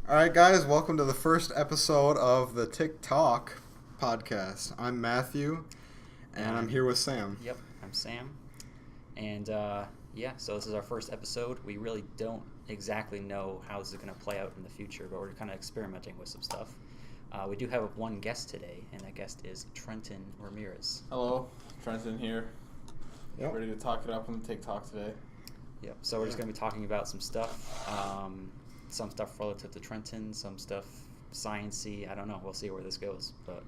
All right, guys, welcome to the first episode of the TikTok podcast. I'm Matthew, and I'm here with Sam. Yep, I'm Sam. And so this is our first episode. We really don't exactly know how this is going to play out in the future, but we're kind of experimenting with some stuff. We do have one guest today, and that guest is Trenton Ramirez. Hello, Trenton here. Yep. Ready to talk it up on the TikTok today. Yep, so we're just going to be talking about some stuff. Some stuff relative to Trenton, some stuff science-y. I don't know. We'll see where this goes. But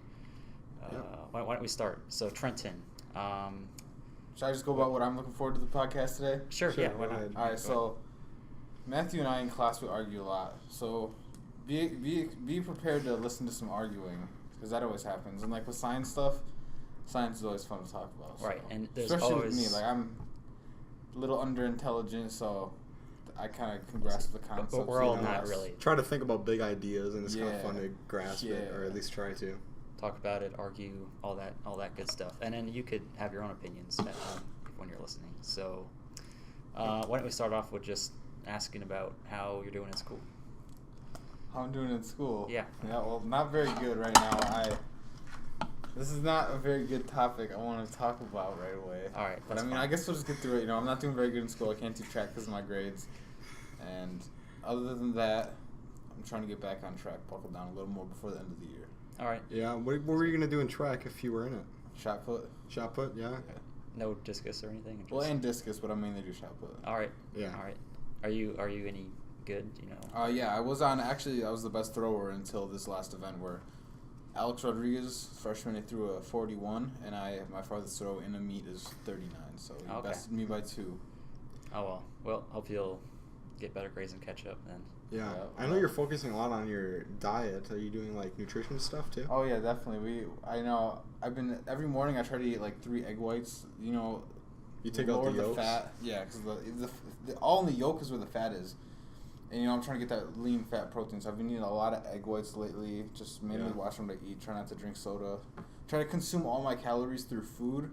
why don't we start? So Trenton. Should I just go about what I'm looking forward to the podcast today? Sure. Yeah. Why not? All right. So Matthew and I in class we argue a lot. So be prepared to listen to some arguing because that always happens. And like with science stuff, science is always fun to talk about. So. Right. And there's especially always with me. Like I'm a little underintelligent, so I kind of can grasp the concepts. But we're all not really. Try to think about big ideas, and it's kind of fun to grasp it, or at least try to. Talk about it, argue, all that good stuff. And then you could have your own opinions at home when you're listening. So why don't we start off with just asking about how you're doing in school? How I'm doing in school? Yeah. Yeah, well, not very good right now. This is not a very good topic I want to talk about right away. All right. But I mean, I guess we'll just get through it. You know, I'm not doing very good in school. I can't keep track because of my grades. And other than that, I'm trying to get back on track, buckle down a little more before the end of the year. All right. Yeah, what were you going to do in track if you were in it? Shot put. Shot put, yeah. No discus or anything? Well, and discus, but I mainly do shot put. All right. Yeah. All right. Are you any good, do you know? Yeah, I was the best thrower until this last event where Alex Rodriguez, freshman, he threw a 41, and my farthest throw in a meet is 39, so he bested me by 2. Oh, well, hope you'll get better grades and catch up then. Yeah. I know you're focusing a lot on your diet. Are you doing, like, nutrition stuff, too? Oh, yeah, definitely. Every morning I try to eat, like, 3 egg whites, you know. You take out the yolks? Fat. Yeah, because all in the yolk is where the fat is. And, you know, I'm trying to get that lean fat protein. So I've been eating a lot of egg whites lately. Just mainly watch them to eat. Try not to drink soda. Try to consume all my calories through food.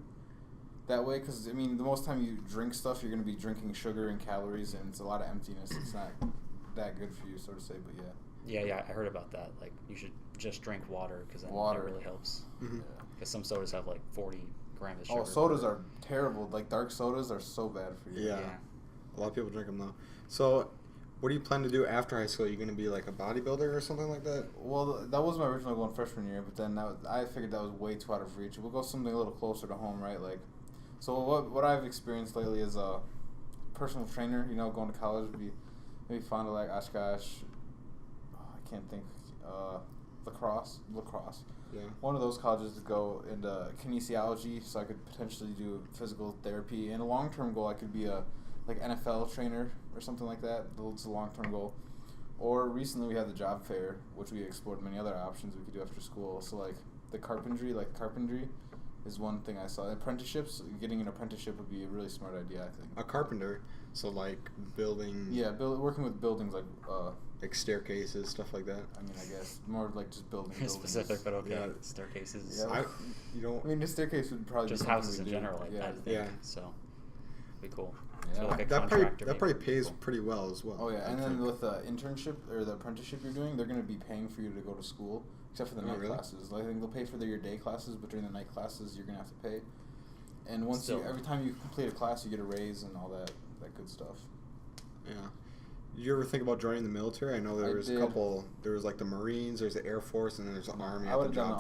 That way, because, I mean, the most time you drink stuff, you're going to be drinking sugar and calories. And it's a lot of emptiness. It's not that good for you, so to say. But, yeah. Yeah, I heard about that. Like, you should just drink water because that really helps. Because Mm-hmm. some sodas have, like, 40 grams of sugar. Oh, sodas are terrible. Like, dark sodas are so bad for you. Yeah. A lot of people drink them, though. So what do you plan to do after high school? Are you going to be like a bodybuilder or something like that? Well, that was my original goal in freshman year, but then I figured that was way too out of reach. We'll go something a little closer to home, right? Like, so what I've experienced lately is a personal trainer. You know, going to college would be maybe Fond du Lac, Oshkosh. I can't think. Lacrosse. Yeah. One of those colleges to go into kinesiology, so I could potentially do physical therapy. And a long-term goal, I could be a NFL trainer or something like that. It's a long-term goal. Or recently we had the job fair, which we explored many other options we could do after school. So like carpentry is one thing I saw. Apprenticeships, getting an apprenticeship would be a really smart idea, I think. A carpenter, so like building. Yeah, working with buildings like staircases, stuff like that. I mean, I guess more like just building. Specific, but okay. Yeah. Staircases. Yeah. I mean, the staircase would probably just be houses in general, like that. Yeah. So, be cool. Yeah. So like a that contractor probably maybe. pays Cool. pretty well as well. Oh yeah, I and then think. with the internship or the apprenticeship you're doing, they're going to be paying for you to go to school, except for the night really? classes. I think they'll pay for your day classes, but during the night classes, you're going to have to pay. And every time you complete a class, you get a raise and all that good stuff. Yeah. Did you ever think about joining the military? I know there was a couple. There was like the Marines, there's the Air Force, and then there's the Army. I would have done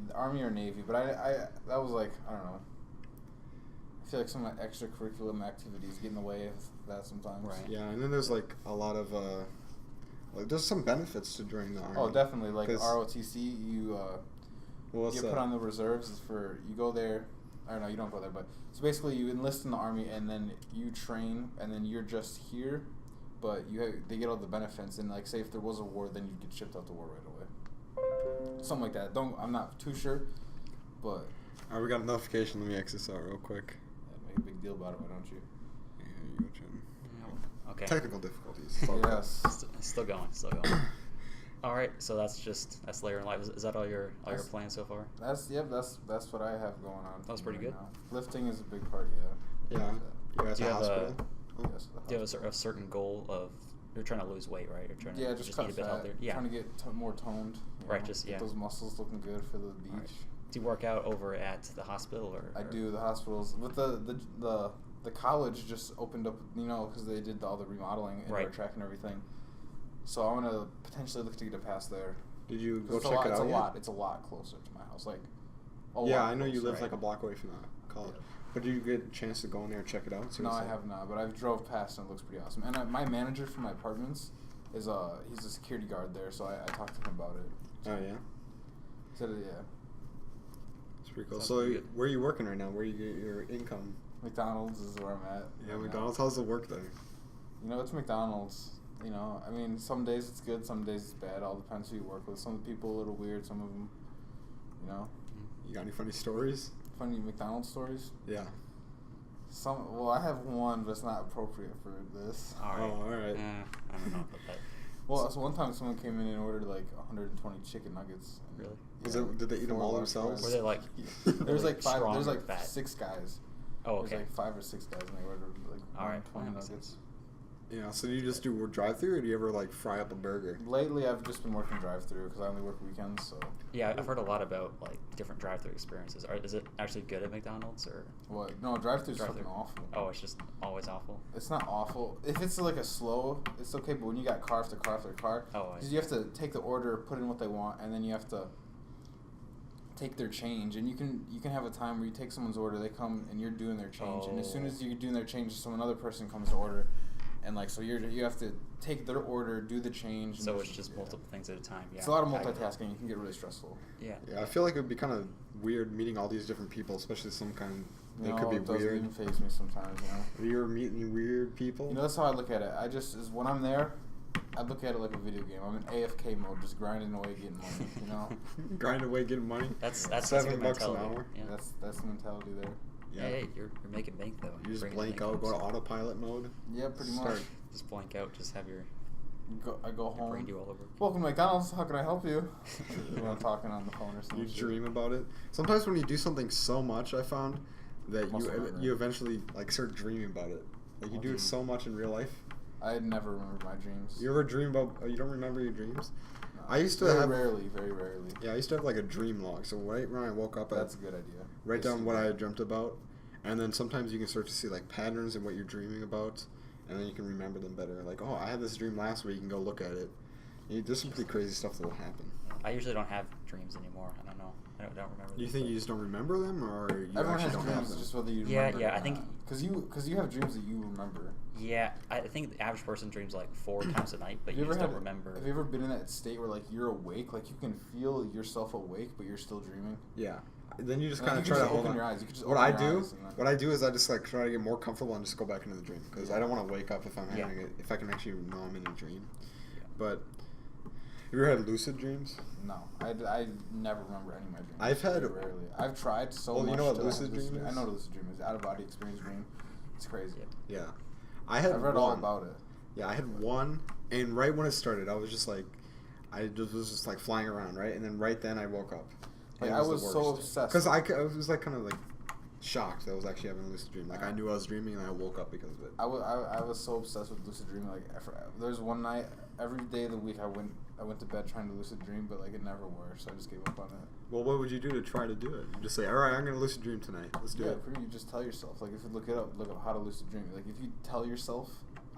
the Army or Navy, but that was like, I don't know. I feel like some of my extracurricular activities get in the way of that sometimes. Right. Yeah, and then there's like a lot of there's some benefits to joining the Army. Oh, definitely. Like ROTC, you get put on the reserves you go there. I don't know, you don't go there, but so basically you enlist in the Army and then you train and then you're just here, but they get all the benefits and like say if there was a war, then you'd get shipped out to war right away. Something like that. I'm not too sure, but. All right, we got a notification. Let me exit this out real quick. Make a big deal about it, why don't you? Yeah, you go, Jim. Okay. Technical difficulties. Yes. Still going. All right, so that's later in life. Is that all your plans so far? That's what I have going on. That was pretty good. Now. Lifting is a big part, yeah. Yeah. You guys Do you have hospital? Do you have a certain goal of you're trying to lose weight, right? You're trying to just eat cut a bit fat. healthier. Yeah. Trying to get more toned. Right, get those muscles looking good for the beach. Right. Do you work out over at the hospital or? I do. The hospitals with the college just opened up, because they did all the remodeling and our track and everything. So I want to potentially look to get a pass there. Did you go check it out? It's a lot closer to my house. I know you live like a block away from the college. Yeah. But did you get a chance to go in there and check it out? No, I have not. But I've drove past and it looks pretty awesome. And my manager for my apartments he's a security guard there, so I talked to him about it. Oh yeah. Said it, yeah. It's pretty cool. So where are you working right now? Where you get your income? McDonald's is where I'm at. Yeah, McDonald's. How's the work there? It's McDonald's. I mean, some days it's good, some days it's bad. All depends who you work with. Some of the people a little weird, some of them, You got any funny stories? Funny McDonald's stories? Yeah. Well, I have one, but it's not appropriate for this. All right. Oh, all right. I don't know about that. Well, so one time someone came in and ordered like 120 chicken nuggets. Really? Did they eat them all themselves? Were they like? There's like five. Strong There's or like fat? 6 guys. Oh, okay. There's like 5 or 6 guys, and they ordered like 120 nuggets. Yeah, so do you just do drive-through, or do you ever like fry up a burger? Lately, I've just been working drive-through because I only work weekends. So yeah, I've heard a lot about like different drive-through experiences. Is it actually good at McDonald's or? What? No, drive-through is fucking awful. Oh, it's just always awful. It's not awful. If it's like a slow, it's okay. But when you got car after car after car, because you have to take the order, put in what they want, and then you have to take their change. And you can have a time where you take someone's order, they come and you're doing their change, and as soon as you're doing their change, another person comes to order. And so you have to take their order, do the change. So it's just multiple things at a time. Yeah. It's a lot of multitasking. You can get really stressful. Yeah. Yeah, I feel like it would be kind of weird meeting all these different people, especially some kind. They could be it weird. Doesn't even faze me sometimes. You're meeting weird people. That's how I look at it. When I'm there, I look at it like a video game. I'm in AFK mode, just grinding away, getting money. Grinding away, getting money. That's $7 an hour. Yeah. That's the mentality there. Yeah. Hey, you're making bank though. You just blank out, go to autopilot mode. Yeah, pretty much. Just blank out. Just have your. I go home. Brain do all over. Welcome to McDonald's. How can I help you? Talking on the phone or something. You dream about it. Sometimes when you do something so much, I found that you eventually like start dreaming about it. Like you do it so much in real life. I never remember my dreams. You ever dream about? You don't remember your dreams? No. I used to very rarely. Yeah, I used to have like a dream log. So right when I woke up, that's a good idea. Write down what I had dreamt about, and then sometimes you can start to see like patterns in what you're dreaming about, and then you can remember them better. Like, oh, I had this dream last week, and go look at it. There's some pretty crazy stuff that will happen. I usually don't have dreams anymore. I don't know. I don't remember. Do you think you just don't remember them, or you everyone actually has don't dreams? have them? Just whether you remember. Yeah. I think because you have dreams that you remember. Yeah, I think the average person dreams like 4 times a night, but you just don't remember. Have you ever been in that state where like you're awake, like you can feel yourself awake, but you're still dreaming? Yeah. Then you just kind of try to open your eyes. You can just what I do is I just like try to get more comfortable and just go back into the dream because I don't want to wake up if I'm having it, if I can actually know I'm in a dream. Yeah. But have you ever had lucid dreams? No, I never remember any of my dreams. I've had rarely. I've tried so much. You know what lucid dream is? I know what lucid dream is. Out of body experience dream. It's crazy. Yeah. I've read all about it. Yeah, I had one, and right when it started, I was just like, was just like flying around, right? And then right then I woke up. Like I was so obsessed. Because I was like kind of like shocked that I was actually having a lucid dream. Like I knew I was dreaming and I woke up because of it. I was so obsessed with lucid dreaming. Like there's one night every day of the week I went to bed trying to lucid dream, but like it never worked, so I just gave up on it. Well, what would you do to try to do it? You just say, all right, I'm gonna lucid dream tonight. Let's do it. Yeah, you just tell yourself. Like if you look up how to lucid dream. Like if you tell yourself,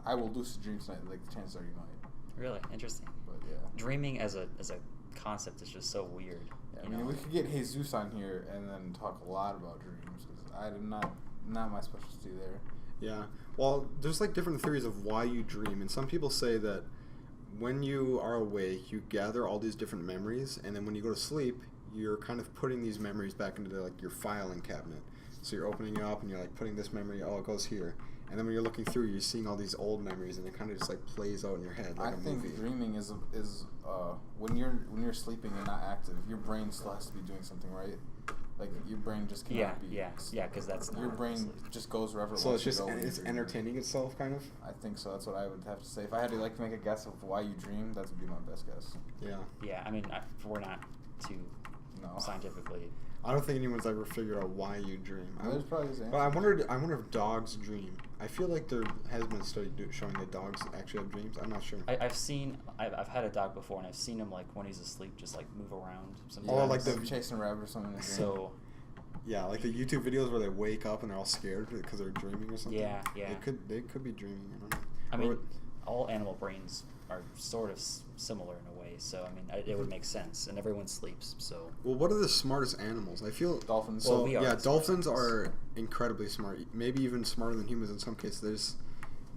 I will lucid dream tonight. Like the chances are you might. Really interesting. But yeah, dreaming as a concept is just so weird. Yeah, I mean, we could get Jesus on here and then talk a lot about dreams because I am not my specialty there. Yeah. Well, there's like different theories of why you dream, and some people say that when you are awake, you gather all these different memories, and then when you go to sleep, you're kind of putting these memories back into like your filing cabinet. So you're opening it up and you're like putting this memory, it goes here. And then when you're looking through, you're seeing all these old memories, and it kind of just like plays out in your head like a movie. I think dreaming is when you're sleeping and not active, your brain still has to be doing something, right? Like your brain just cannot be. Yeah, because that's your brain just goes wherever. So it's just it's entertaining itself, kind of. I think so. That's what I would have to say. If I had to like make a guess of why you dream, that would be my best guess. Yeah. Yeah, I mean, we're not too No. scientifically. I don't think anyone's ever figured out why you dream. There's probably this But I wonder if dogs dream. I feel like there has been a study showing that dogs actually have dreams. I'm not sure. I've had a dog before, and I've seen him like when he's asleep, just like move around. Sometimes. Oh, like the chasing a rabbit or something. So. Yeah, like the YouTube videos where they wake up and they're all scared because they're dreaming or something. Yeah. They could be dreaming. I don't know. I mean, all animal brains are sort of similar in a way, so I mean, it would make sense, and everyone sleeps, so. Well, what are the smartest animals? I feel dolphins. Well, we are yeah, the dolphins smartest. are incredibly smart. Maybe even smarter than humans in some cases. They just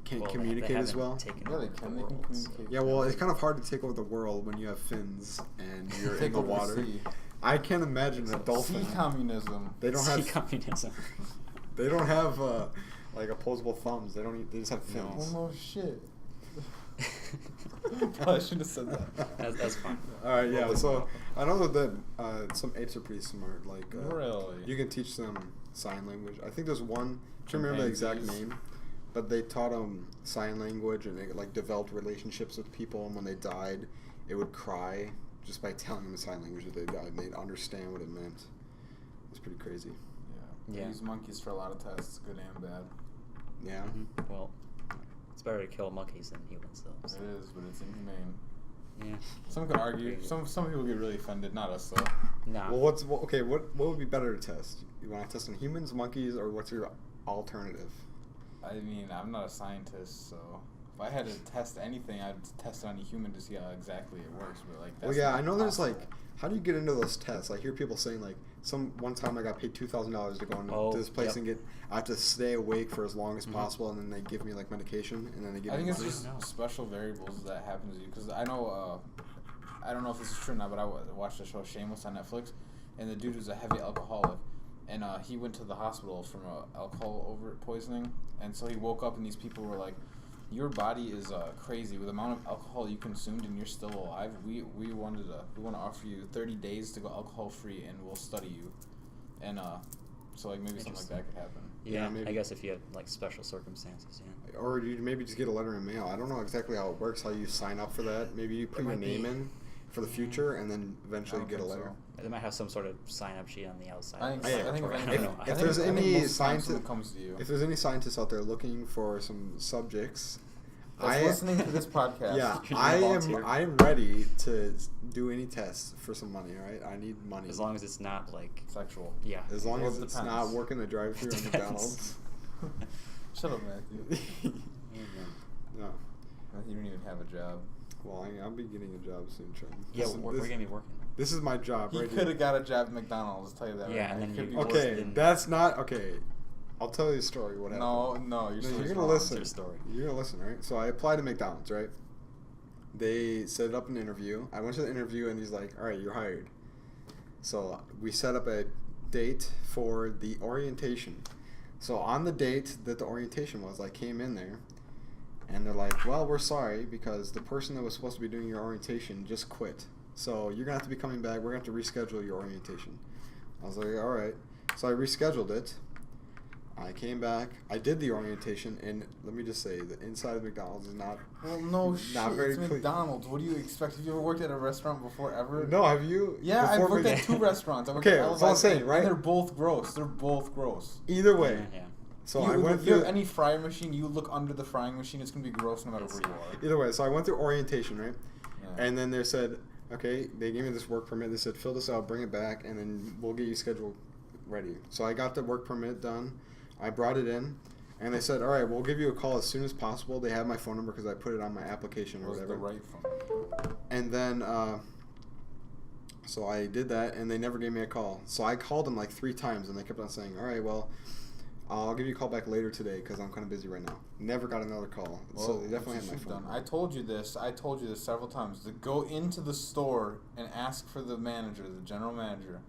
can't Well, communicate they as haven't well. taken Yeah, over they the can. They can world, so- communicate. Yeah, well, it's kind of hard to take over the world when you have fins and you're in Take the over the water. sea. I can't imagine a dolphin. Sea communism. They don't Sea have. communism. They don't have like opposable thumbs. They don't. They just have fins. Oh no shit. Probably should have said that. That's fine. All right, yeah. Well, So I know that some apes are pretty smart. Like Really? you can teach them sign language. I think there's one. I can't remember the exact Chimpanzees. name, but they taught them sign language, and they like developed relationships with people. And when they died, it would cry just by telling them the sign language that they died. And they'd understand what it meant. It's pretty crazy. Yeah. Yeah. They use monkeys for a lot of tests, good and bad. Yeah. Mhm. Well, it's better to kill monkeys than humans, though. So. It is, but it's inhumane. Yeah. Some could argue. Crazy. Some people get really offended. Not us though. Nah. Well, okay? What would be better to test? You want to test on humans, monkeys, or what's your alternative? I mean, I'm not a scientist, so if I had to test anything, I'd test it on a human to see how exactly it works. But like, that's Well, yeah, not I know there's possible. like, how do you get into those tests? I hear people saying like, one time I got paid $2,000 to go into this place and I have to stay awake for as long as possible, and then they give me like medication, and then they give I me think it's money. just No. special variables that happen to you. Because I know, I don't know if this is true or not, but I watched the show Shameless on Netflix, and the dude was a heavy alcoholic, and he went to the hospital from alcohol poisoning, and so he woke up and these people were like, "Your body is crazy with the amount of alcohol you consumed, and you're still alive. We want to offer you 30 days to go alcohol free, and we'll study you." And so like maybe something like that could happen. Yeah, Yeah, maybe. I guess if you have like special circumstances, yeah. Or you maybe just get a letter in mail. I don't know exactly how it works, how you sign up for that. Maybe you put your might be. name in for the future, and then eventually I don't get a think letter. so. They might have some sort of sign-up sheet on the outside. I think, of the I think, laboratory. if, I don't know. I if think- there's I think any most times scientist- someone comes to you. If there's any scientists out there looking for some subjects, That's listening to this podcast. Yeah, You're I volunteer. am ready to do any tests for some money. All right, I need money. As long as it's not like, Sexual. yeah. As long Well, as it it's depends. not working the drive-through It at depends. McDonald's. Shut up, Matthew. No. You don't even have a job. Well, I'll be getting a job soon, Trenton. Yeah, This- we're gonna be working. This is my job He right could here. have got a job at McDonald's. I'll tell you that. Yeah, right and now. then He could you- be Okay, working- in- that's not okay. I'll tell you a story. What happened? No, No, you're you're gonna wrong. listen. Your story. You're gonna listen, right? So I applied to McDonald's, right? They set up an interview. I went to the interview, and he's like, "All right, you're hired." So we set up a date for the orientation. So on the date that the orientation was, I came in there, and they're like, "Well, we're sorry because the person that was supposed to be doing your orientation just quit. So you're gonna have to be coming back. We're gonna have to reschedule your orientation." I was like, "All right." So I rescheduled it. I came back. I did the orientation, and let me just say, the inside of McDonald's is not. Well, no not shit. very It's clean. McDonald's. What do you expect? Have you ever worked at a restaurant before ever? No, have you? Yeah, I've before worked at Mc- 2 restaurants. I worked Okay, at that's what I'm Elevite, saying, right? And they're both gross. They're both gross. Either way. Yeah. So you, I went if you have through. any fryer machine, you look under the frying machine, it's going to be gross no matter where you are. Either way, so I went through orientation, right? Yeah. And then they said, okay, they gave me this work permit. They said, fill this out, bring it back, and then we'll get you scheduled ready. So I got the work permit done. I brought it in, and they said, all right, we'll give you a call as soon as possible. They have my phone number because I put it on my application or was whatever. the right phone. And then, so I did that, and they never gave me a call. So I called them like 3 times, and they kept on saying, all right, well, I'll give you a call back later today because I'm kind of busy right now. Never got another call. So they definitely had my phone. I told you this several times. To go into the store and ask for the manager, the general manager.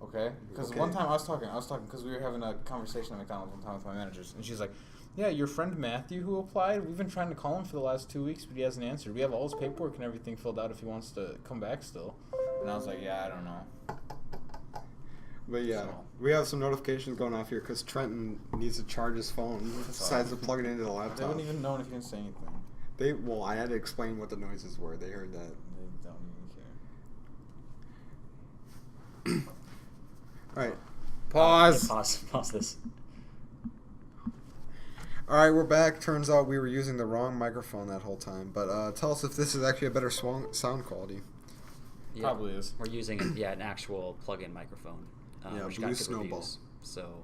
Okay? Because Okay. one time I was talking because we were having a conversation at McDonald's one time with my managers, and she's like, "Yeah, your friend Matthew who applied, we've been trying to call him for the last 2 weeks, but he hasn't answered. We have all his paperwork and everything filled out if he wants to come back still." And I was like, "Yeah, I don't know." But yeah, So- we have some notifications going off here because Trenton needs to charge his phone. He decides to plug it into the They laptop. wouldn't even know if you didn't say anything. Well, I had to explain what the noises were. They heard that. They don't even care. All right. Pause. Pause this. All right, we're back. Turns out we were using the wrong microphone that whole time. But tell us if this is actually a better sound quality. Yeah, Probably is. We're using an actual plug-in microphone. Which Blue got good Snowball. reviews. So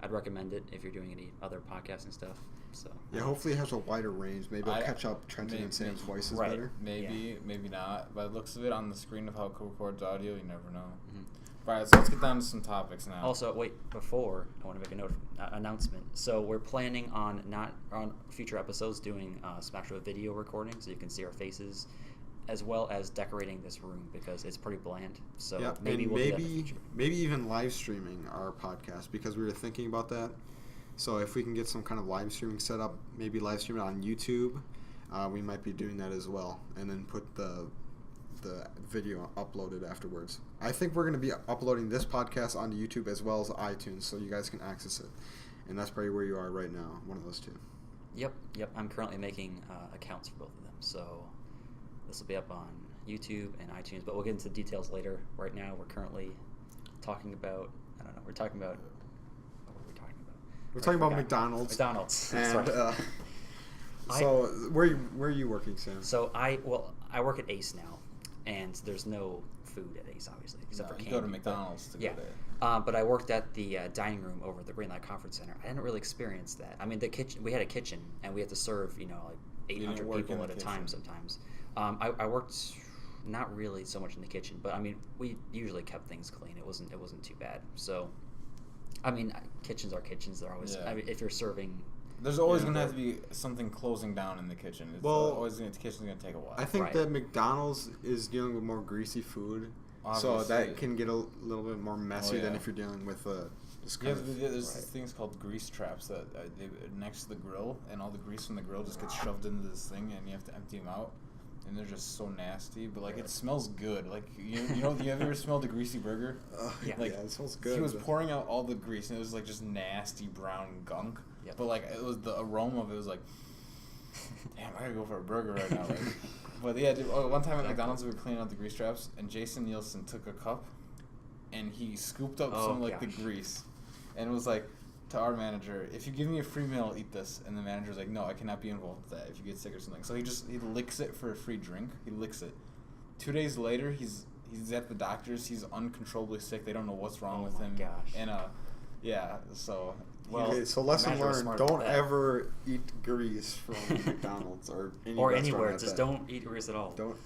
I'd recommend it if you're doing any other podcasting stuff. So Yeah, hopefully it has a wider range. Maybe it'll I- catch up Trenton and Sam's voices Right. better. Maybe, maybe not. By the looks of it on the screen of how it records audio, you never know. Mhm. All right, so let's get down to some topics now. Also, wait, before I want to make a announcement. So we're planning on future episodes doing some actual video recording, so you can see our faces, as well as decorating this room because it's pretty bland. So Yeah, maybe and we'll do that in the future. maybe even live streaming our podcast because we were thinking about that. So if we can get some kind of live streaming set up, maybe live stream it on YouTube, we might be doing that as well, and then put the video uploaded afterwards. I think we're going to be uploading this podcast onto YouTube as well as iTunes, so you guys can access it. And that's probably where you are right now, one of those two. Yep. I'm currently making accounts for both of them, so this will be up on YouTube and iTunes. But we'll get into the details later. Right now, we're currently talking about. I don't know. We're talking about. What were we talking about? We're talking about forgot. McDonald's. McDonald's. And Sorry. so where are you working, Sam? So I work at Ace now, and there's no food at Ace obviously except for you candy. go to McDonald's to Yeah. go there. But I worked at the dining room over at the Greenlight Conference Center. I didn't really experience that. I mean, the kitchen. We had a kitchen, and we had to serve like didn't 800 work in people the at a time kitchen. sometimes. I worked not really so much in the kitchen, but I mean, we usually kept things clean. It wasn't too bad. So, I mean, kitchens are kitchens. They're always. Yeah. I mean, if you're serving. There's always Yeah. going to have to be something closing down in the kitchen. It's Well, the kitchen's going to take a while. I think Right. that McDonald's is dealing with more greasy food, so Obviously. that can get a little bit more messy than yeah. if you're dealing with just Yeah, kind of. there's Right. these things called grease traps that next to the grill, and all the grease from the grill just gets shoved into this thing, and you have to empty them out. And they're just so nasty, but like it smells good. Like you have you ever smelled a greasy burger? Yeah. Like, it smells good. He was but- pouring out all the grease, and it was like just nasty brown gunk. Yep. But like it was the aroma of it was like, damn, I gotta go for a burger right now. Like, but yeah, dude, one time at McDonald's we were cleaning out the grease traps, and Jason Nielsen took a cup, and he scooped up some like the gosh. grease, and it was like to our manager, if you give me a free meal, I'll eat this. And the manager's like, no, I cannot be involved with that if you get sick or something. So he licks it for a free drink. He licks it. 2 days later, he's at the doctor's. He's uncontrollably sick. They don't know what's wrong with my him. gosh. And yeah, so Well, Okay, so lesson imagine we're learned: smart don't about that. ever eat grease from McDonald's or any Or restaurant anywhere, like just that. don't eat grease at all. Don't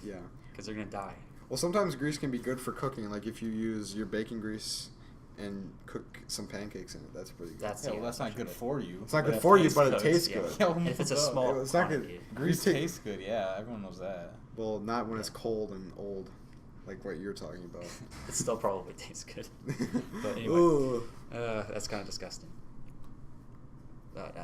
Because they're gonna die. Well, sometimes grease can be good for cooking. Like if you use your bacon grease and cook some pancakes in it, that's pretty good. That's well, that's not good for you. It's not But good it for you, tastes but it good. tastes Yeah. good. Yeah, And if it's a duh. small It's not good. quantity. Grease take- tastes good. Yeah, everyone knows that. Well, not when it's cold and old, like what you're talking about. It still probably tastes good. But anyway, Ooh. that's kind of disgusting. But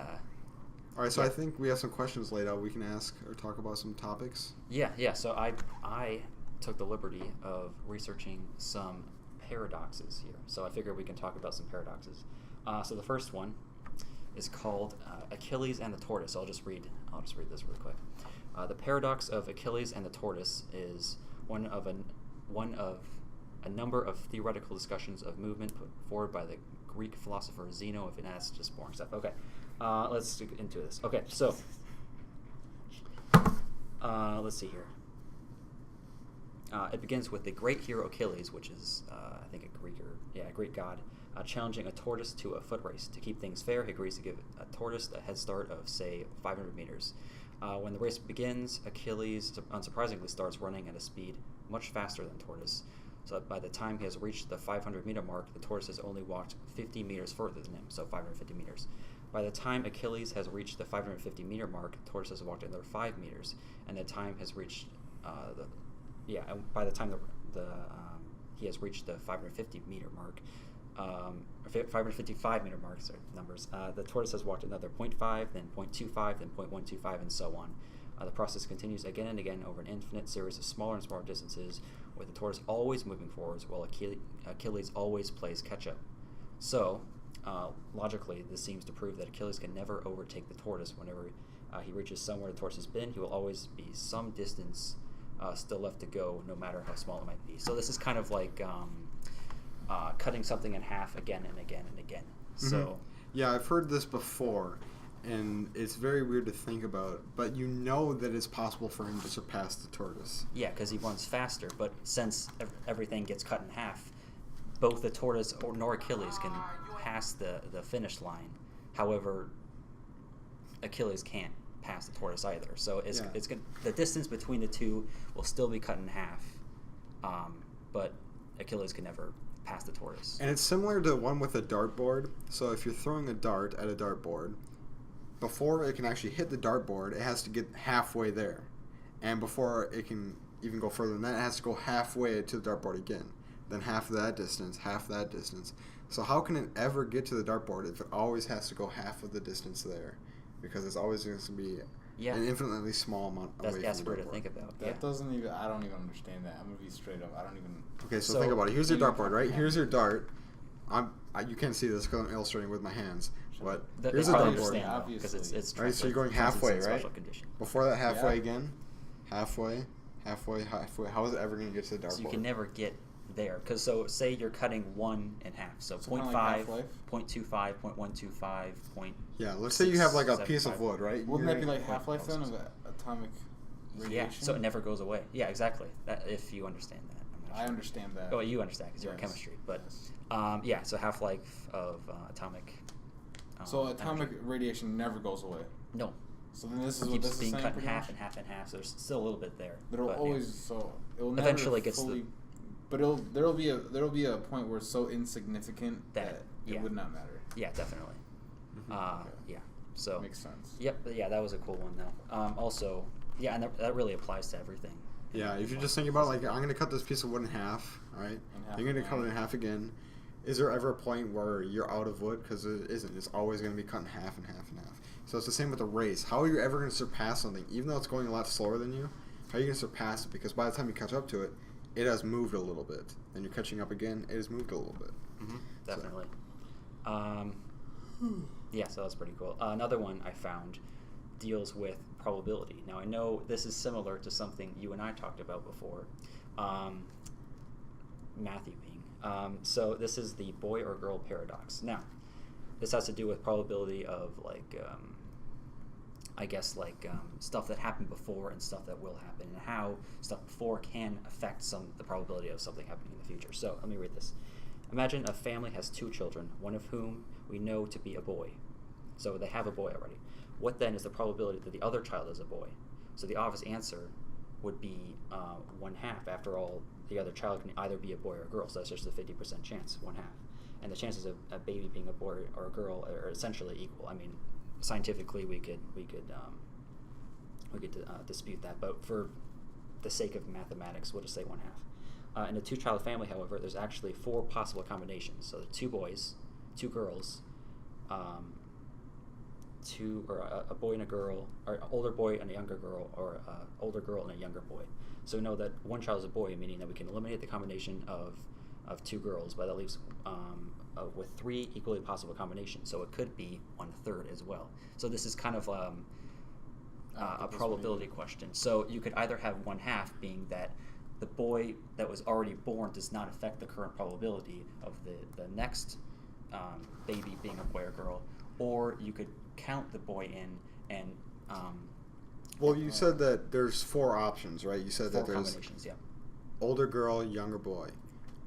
All right, so I think we have some questions laid out. We can ask or talk about some topics. yeah. So I took the liberty of researching some paradoxes here. So I figured we can talk about some paradoxes. So the first one is called Achilles and the tortoise. I'll just read this really quick. The paradox of Achilles and the tortoise is one of a number of theoretical discussions of movement put forward by the Greek philosopher Zeno. If that's just boring stuff. Okay, let's get into this. Okay, so let's see here. It begins with the great hero Achilles, which is, I think, a Greek god, challenging a tortoise to a foot race. To keep things fair, he agrees to give a tortoise a head start of, say, 500 meters. When the race begins, Achilles unsurprisingly starts running at a speed much faster than tortoise. So that by the time he has reached the 500-meter mark, the tortoise has only walked 50 meters further than him, so 550 meters. By the time Achilles has reached the 550-meter mark, the tortoise has walked another 5 meters, and the time has reached and by the time he has reached the 550-meter mark, 555-meter mark, sorry, numbers, the tortoise has walked another 0.5, then 0.25, then 0.125, and so on. The process continues again and again over an infinite series of smaller and smaller distances, with the tortoise always moving forwards while Achilles always plays catch-up. So, logically, this seems to prove that Achilles can never overtake the tortoise. Whenever he reaches somewhere the tortoise has been, he will always be some distance still left to go, no matter how small it might be. So this is kind of like cutting something in half again and again and again. So yeah, I've heard this before, and it's very weird to think about, but you know that it's possible for him to surpass the tortoise. yeah, because he runs faster, but since everything gets cut in half, both the tortoise nor Achilles can pass the finish line. However, Achilles can't pass the tortoise either. So it's good. The distance between the two will still be cut in half, but Achilles can never pass the tortoise. And it's similar to one with a dartboard. So if you're throwing a dart at a dartboard, before it can actually hit the dartboard, it has to get halfway there. And before it can even go further than that, it has to go halfway to the dartboard again. Then half that distance, half that distance. So how can it ever get to the dartboard if it always has to go half of the distance there? Because it's always going to be an infinitely small amount away from the dartboard. That's weird to think about. That doesn't even, I don't even understand that. I'm going to be straight up. I don't even. Okay, so think about it. Here's your dartboard, right? Here's your dart. You can't see this because I'm illustrating with my hands. But here's a dartboard. Because it's right, so you're going halfway, right? Condition. Before that halfway again, halfway. How is it ever going to get to the dartboard? So you can never get there. Because say you're cutting one in half. So 0.5, like 0.25, 0.125, Yeah, let's say you have like a piece of wood, right? Wouldn't that be like half-life then of atomic radiation? Yeah, so it never goes away. Yeah, exactly. If you understand that. I understand that. Oh, you understand because you're in chemistry. But so half-life of atomic. So atomic radiation never goes away. No. So then this is it what keeps this being is cut in saying half and half and half. So there's still a little bit there. But it'll always it'll never eventually gets fully. But there'll be a point where it's so insignificant that it would not matter. Yeah, definitely. Okay. Yeah. So makes sense. Yep. Yeah, that was a cool one though. Also, yeah, and that really applies to everything. Yeah, if you're just thinking about like I'm going to cut this piece of wood in half, all right? You're going to cut it in half again. Is there ever a point where you're out of wood? Because it isn't. It's always going to be cut in half and half and half. So it's the same with a race. How are you ever going to surpass something, even though it's going a lot slower than you? How are you going to surpass it? Because by the time you catch up to it, it has moved a little bit. Then you're catching up again. It has moved a little bit. Definitely. Yeah, so that's pretty cool. Another one I found deals with probability. Now I know this is similar to something you and I talked about before, Matthew being. So this is the boy or girl paradox. Now, this has to do with probability of stuff that happened before and stuff that will happen, and how stuff before can affect the probability of something happening in the future. So let me read this. Imagine a family has 2 children, one of whom we know to be a boy. So they have a boy already. What then is the probability that the other child is a boy? So the obvious answer would be 1/2. After all, the other child can either be a boy or a girl, so that's just a 50% chance, 1/2. And the chances of a baby being a boy or a girl are essentially equal. I mean, scientifically we could dispute that, but for the sake of mathematics, we'll just say 1/2. In a 2-child family, however, there's actually 4 possible combinations. So 2 boys, 2 girls, a boy and a girl, or an older boy and a younger girl, or an older girl and a younger boy. So we know that one child is a boy, meaning that we can eliminate the combination of 2 girls, but that leaves with 3 equally possible combinations. So it could be 1/3 as well. So this is kind of a probability question. So you could either have 1/2 being that the boy that was already born does not affect the current probability of the next baby being a boy or girl, or you could count the boy in and well, you said that there's 4 options, right? You said 4 that there's combinations, yeah. older girl, younger boy,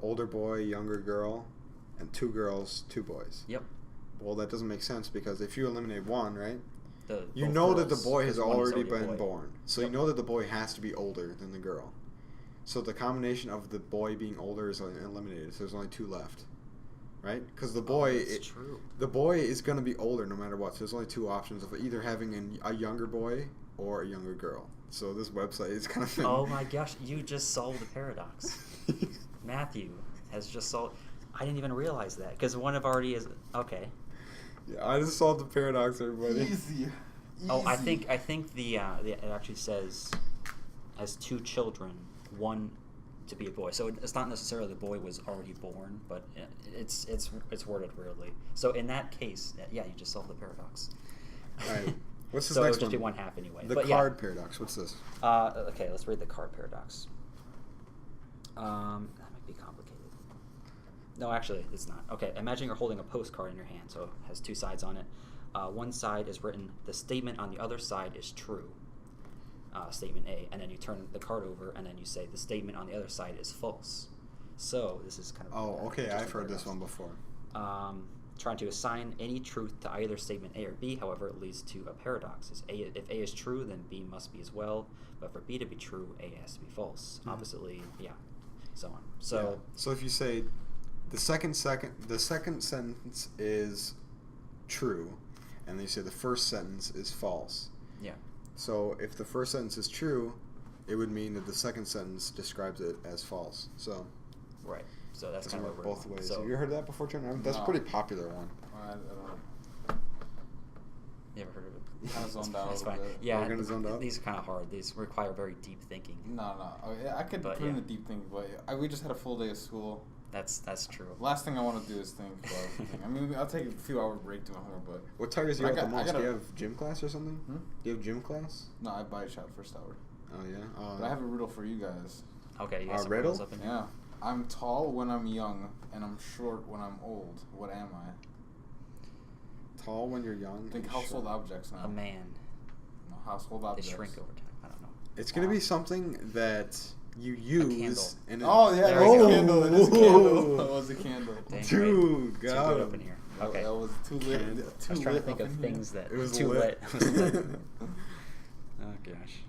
older boy, younger girl, and 2 girls, 2 boys. Yep. Well, that doesn't make sense because if you eliminate one, right? You both know that the girls, boy has because one is already already a been boy. born. So you know that the boy has to be older than the girl. So the combination of the boy being older is eliminated. So there's only 2 left. Right? Because the boy, true. The boy is going to be older no matter what. So there's only 2 options of either having a younger boy or a younger girl. So this website is kind of. Oh my gosh! You just solved the paradox. Matthew has just solved. I didn't even realize that because one of already is okay. Yeah, I just solved the paradox, everybody. Easy. Oh, I think it actually says has 2 children, one to be a boy. So it's not necessarily the boy was already born, but it's worded weirdly. So in that case, yeah, you just solved the paradox. All right. What's this so next it would just one? be 1/2 anyway. The but card paradox. What's this? Okay, let's read the card paradox. That might be complicated. No, actually, it's not. Okay, imagine you're holding a postcard in your hand, so it has two sides on it. One side is written, the statement on the other side is true. Statement A, and then you turn the card over, and then you say the statement on the other side is false. So this is kind of... Oh, okay, I've heard this one before. Trying to assign any truth to either statement A or B, however, it leads to a paradox. If A is true, then B must be as well. But for B to be true, A has to be false. Mm-hmm. Oppositely, so on. So So if you say the second sentence is true, and then you say the first sentence is false. Yeah. So if the first sentence is true, it would mean that the second sentence describes it as false. So right. So that's kind of both ways. So, Have you heard that before, Trenton? That's a No. pretty popular one. I don't know. you ever heard of it? Kind of zoned out a That's little fine. bit. Yeah, We're kinda zoned out? these are kind of hard. These require very deep thinking. No. Oh, yeah, I could But, put in yeah. the deep thing, but we just had a full day of school. That's true. Last thing I want to do is think about everything. I mean, I'll take a few hour break to my homework, but What tires you I out the got- I most? gotta- Do you have gym class or something? Hmm? Do you have gym class? no, I buy a shot first hour. Oh, yeah? But I have a riddle for you guys. Okay, you got some riddle? riddles up in here? Yeah. I'm tall when I'm young, and I'm short when I'm old. What am I? Tall when you're young. Think and household short. objects now. A man. No, household They objects. shrink over time. I don't know. It's going to be something that you use. candle. And Oh, yeah, There it we was a go. candle. It is a candle. It was a candle. Dang, Dude, right. Too got good him. up in here. That- Okay. That was too lit. Candle. I was trying to think of things that It was too lit. lit. Oh gosh.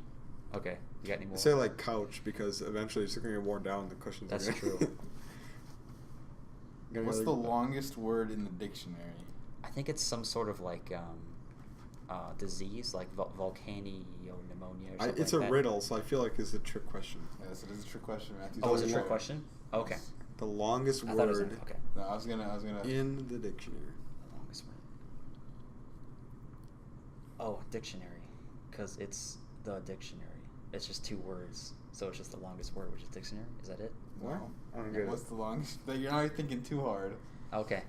Okay, you got any more? Say like couch because eventually it's going to get worn down. The cushions. That's are gonna- true. Gonna What's really- the longest word in the dictionary? I think it's some sort of like disease, like volcanopneumonia or something It's like a that. riddle, so I feel like it's a trick question. Yes, it is a trick question, Matthew. Oh, it's a The trick lo- question. Okay. The longest I thought it was word okay. No, I was gonna. in the dictionary. The longest word. Oh, dictionary, because it's the dictionary. It's just two words, so it's just the longest word, which is dictionary. Is that it? What? No. I don't get it. What's the longest? You're not thinking too hard. Okay.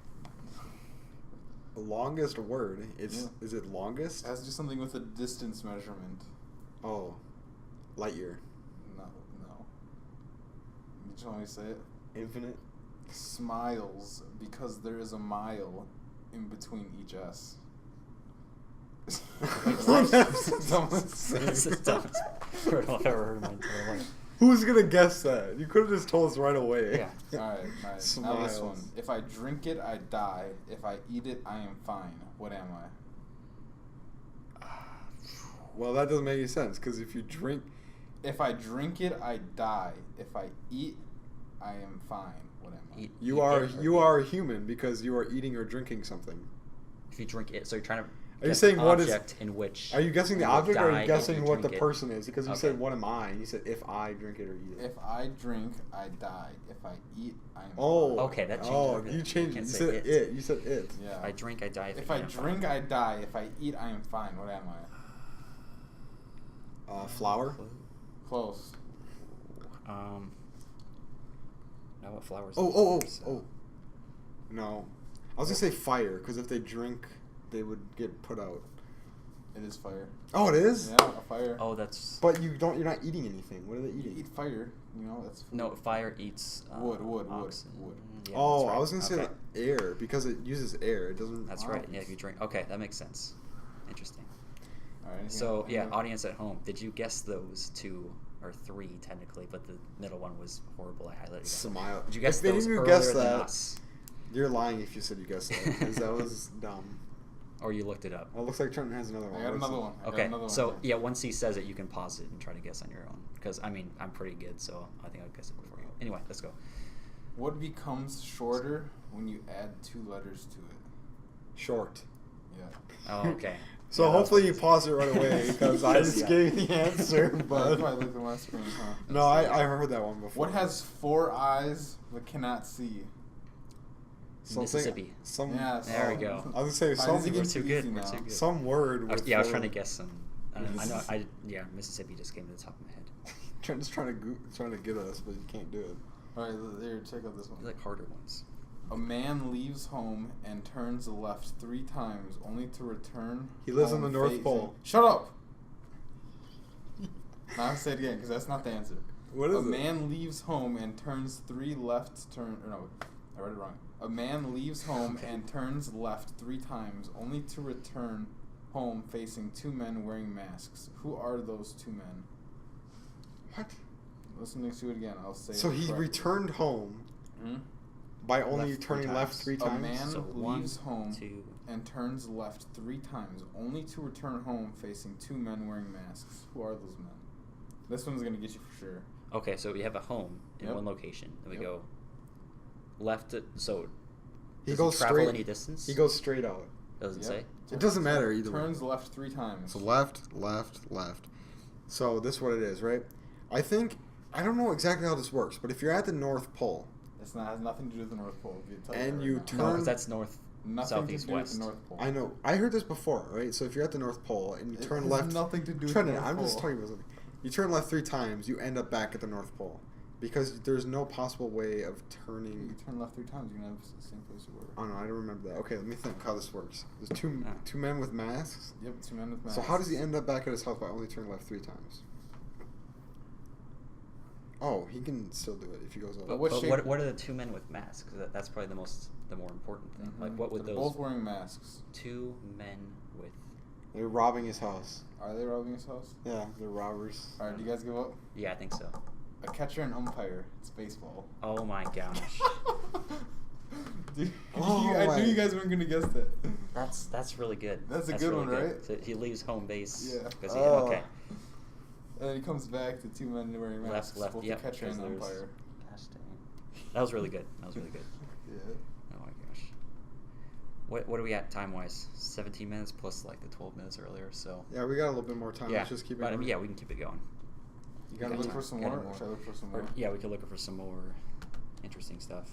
The longest word. It's Yeah. Is it longest? It has to do something with a distance measurement. Oh, light year. No. You just want me to say it? Infinite. Smiles, because there is a mile in between each S. This is the dumbest word I've ever heard in my entire life. Who's gonna guess that? You could have just told us right away. Yeah. Alright. Now this Smiles. one. If I drink it, I die. If I eat it, I am fine. What am I? Well, that doesn't make any sense because if you drink, If I drink it, I die. If I eat, I am fine. What am I? Eat- you eat are it or you eat are it. human because you are eating or drinking something. If you drink it, so you're trying to. Are you guess saying an what is- object in which? Are you guessing the you will object or are die you if guessing what the drink it? person is? Because you Okay. said what am I? And you said if I drink it or eat it. If I drink, I die. If I eat, I am Oh. fine. Okay, that changed Oh, everything. you changed You it. You can't said say it. it. You said it. Yeah. If I drink, I die. If I drink, I die. If I eat, I am fine. What am I? Flour. Close. Now what flowers? Oh. No. I was gonna say fire because if they drink, they would get put out. It is fire. Oh, it is. Yeah, a fire. Oh, that's. But you don't. You're not eating anything. What are they You eating? eat fire. You know, that's food. No, fire eats Wood. oxen. Wood. Yeah, Oh, that's right. I was gonna say Okay. like air because it uses air. It doesn't. That's right. Yeah, if you drink. Okay, that makes sense. Interesting. All right. So yeah, anything? audience at home, did you guess those two or three technically? But the middle one was horrible. I highlighted. it. Smile. Did you guess If any those of you earlier guessed than that, us, you're lying if you said you guessed that because that was dumb. or you looked it up? Well, it looks like Trenton has another one. I got Let's another see. one. I got Okay, another one so here. yeah, once he says it, you can pause it and try to guess on your own. Because I mean, I'm pretty good, so I think I'll guess it before you. Anyway, let's go. What becomes shorter when you add two letters to it? Short. Yeah. Oh, okay. So Yeah, that was hopefully you easy. pause it right away because I just Yeah. gave the answer. That's But why I looked at my screen, huh? no, I heard that one before. What has 4 eyes but cannot see? Something- Mississippi. Some. Yeah, There we so- go. I was gonna say Fine, some. is it We're getting too too good. easy We're now? too good. Some word. With Yeah, I was four- trying to guess some. I know. Mississippi. Yeah, Mississippi just came to the top of my head. Trent's trying to get us, but you can't do it. All right, here, check out this I one. like harder ones. A man leaves home and turns left 3 times, only to return. He lives on home the North facing- Pole. Shut up. Now I'll say it again because that's not the answer. What is a it? man leaves home and turns 3 left turn. Or no, I read it wrong. A man leaves home Okay. and turns left 3 times, only to return home facing 2 men wearing masks. Who are those 2 men? What? Listening to it again, I'll say So it he correctly. returned home Hmm? by only Left 3 turning left times. 3 A times? man So leaves 1, home 2. and turns left 3 times, only to return home facing 2 men wearing masks. Who are those men? This one's gonna get you for sure. Okay, so we have a home in Yep. one location. And we Yep. go left. So He does goes travel straight. any distance? He goes straight out. Doesn't Yep. say. It doesn't matter either way. Turns left 3 times. So left, left, left. So this is what it is, right? I think I don't know exactly how this works, but if you're at the North Pole It's not has nothing to do with the North Pole. I'll tell And that you right now. turn- No, because that's north, Nothing southeast, to do west. with the North Pole. I know. I heard this before, right? So if you're at the North Pole and you It turn has left, nothing to do with Trenton, the North I'm just Pole. talking about something. You turn left 3 times, you end up back at the North Pole because there's no possible way of You turning. turn left 3 times, you're gonna have the same place you were. Oh no, I don't remember that. Okay, let me think how this works. There's two Ah. two men with masks. Yep, 2 men with masks. So how does he end up back at his house by only turning left 3 times? Oh, he can still do it if he goes over. But what shape- what are the 2 men with masks? That's probably the more important thing. Mhm. Like, what would They're those both wearing masks. 2 men with? They're robbing his house. Are they robbing his house? Yeah, they're robbers. Alright, do you guys give up? Yeah, I think so. A catcher and umpire. It's baseball. Oh my gosh, Dude, Oh I my- knew you guys weren't gonna guess that. that's really good. That's a good really one, right? So he leaves home base. Yeah. 'cause Oh. Okay. And then he comes back to 2 men wearing masks. Left. Both Yep. the catcher and 'cause there's- umpire. Gosh dang. That was really good. That was really good. Yeah. Oh my gosh. What are we at time wise? 17 minutes plus like the 12 minutes earlier. So Yeah, we got a little bit more time. yeah, Let's just keep it but I mean, going. yeah, we can keep it going. You Gotta got look time. for some Got more? any Or should I look for some Or- more? yeah, we could look for some more interesting stuff.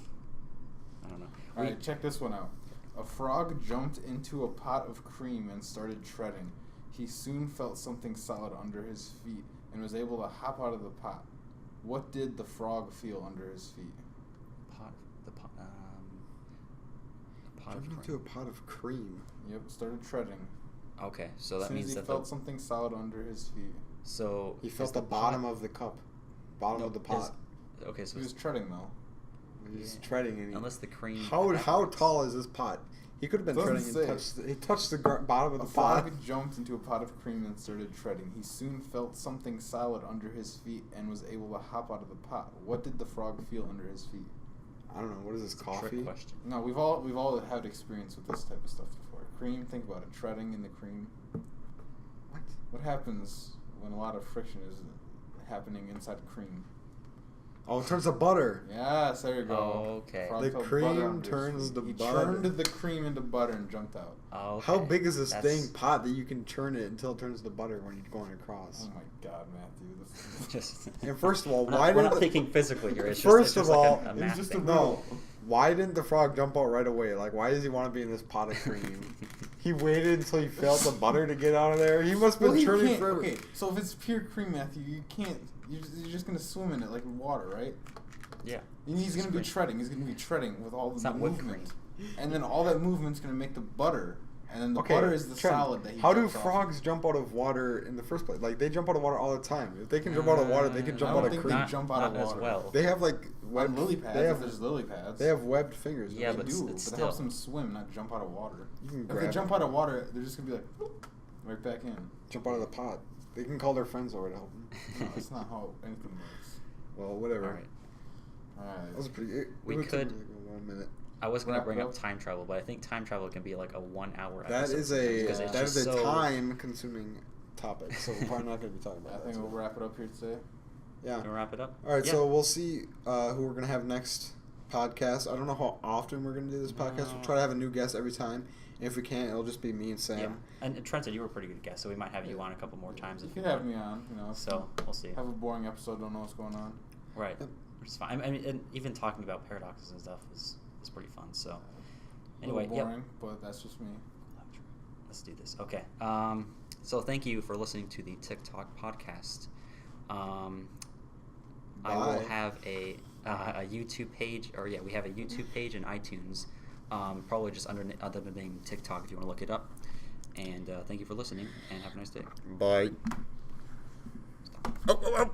I don't know. Alright, check this one out. A frog jumped into a pot of cream and started treading. He soon felt something solid under his feet and was able to hop out of the pot. What did the frog feel under his feet? The pot Jumped of into a cream. pot of cream. Yep, started treading. Okay, so As that soon as means he that felt something solid under his feet. so He is felt the pot- bottom of the cup, bottom no, of the pot. Okay, so He was it's- treading though. He's yeah. treading and he, unless the cream. How evaporates. tall is this pot? He could have been Doesn't treading say. and he touched the bottom of A the pot. frog jumped into a pot of cream and started treading. He soon felt something solid under his feet and was able to hop out of the pot. What did the frog feel under his feet? I don't know. What is this, It's a coffee? trick question. No, we've all had experience with this type of stuff before. Cream, think about it. Treading in the cream. What? What happens when a lot of friction is happening inside cream? Oh, it turns to butter. Yes, there you go. Oh, okay. Frog The felt cream butter under his turns feet. to He butter. turned the cream into butter and jumped out. Oh, How okay. big is this That's- thing pot that you can turn it until it turns to butter when you're going across? Oh my God, Matthew! This Just. And first of all, we're not, why we're did not the- thinking physically here. It's First just, of all, like a it's math just a thing. No. Why didn't the frog jump out right away? Like, why does he want to be in this pot of cream? He waited until he felt the butter to get out of there. He must have Well, been he turning can't. forever. Okay, so if it's pure cream, Matthew, you can't. You're just gonna swim in it like water, right? Yeah. And he's gonna be Cream. treading. He's gonna be treading with all It's the not whipped movement, and then all that movement's gonna make the butter, and then the Okay, butter is the Trent, solid that he. how do jumps off. frogs jump out of water in the first place? Like, they jump out of water all the time. If they can jump out of water, they can I jump don't out of think cream. they jump out of not as water. well. They have like On webbed lily pads. They If have there's lily pads. they have webbed fingers. Yeah, They but do, it's but it helps still- them swim, not jump out of water. You can If grab they jump out of water, they're just gonna be like, "Boop," right back in. jump out of the pot. They can call their friends over to help them. No, that's not how anything works. Well, whatever. All right. Alright. That was pretty. It We took could- me like 1 minute. I was gonna Wrap bring it up up. time travel, but I think time travel can be like a 1 hour. That episode is sometimes, a 'cause it's that just is a so- time-consuming topic, so we're probably not going to be talking I about think that. we'll wrap it up here today. Yeah. Can we wrap it up? All right, Yeah. so we'll see who we're gonna have next podcast. I don't know how often we're gonna do this podcast. We'll try to have a new guest every time. And if we can't, it'll just be me and Sam. Yeah. And Trenton, you were a pretty good guest, so we might have you on a couple more times. You if can you have want. me on, you know. So we'll see. Have a boring episode, don't know what's going on. Right. Yep. Which is fine. I mean, and even talking about paradoxes and stuff is pretty fun. So A anyway, little yep. boring, but that's just me. Let's do this. Okay. So thank you for listening to the TikTok podcast. I will Bye. have a YouTube page, or yeah, we have a YouTube page and iTunes. Probably just under the name TikTok if you want to look it up. And thank you for listening, and have a nice day. Bye. Stop. Oh, oh, oh.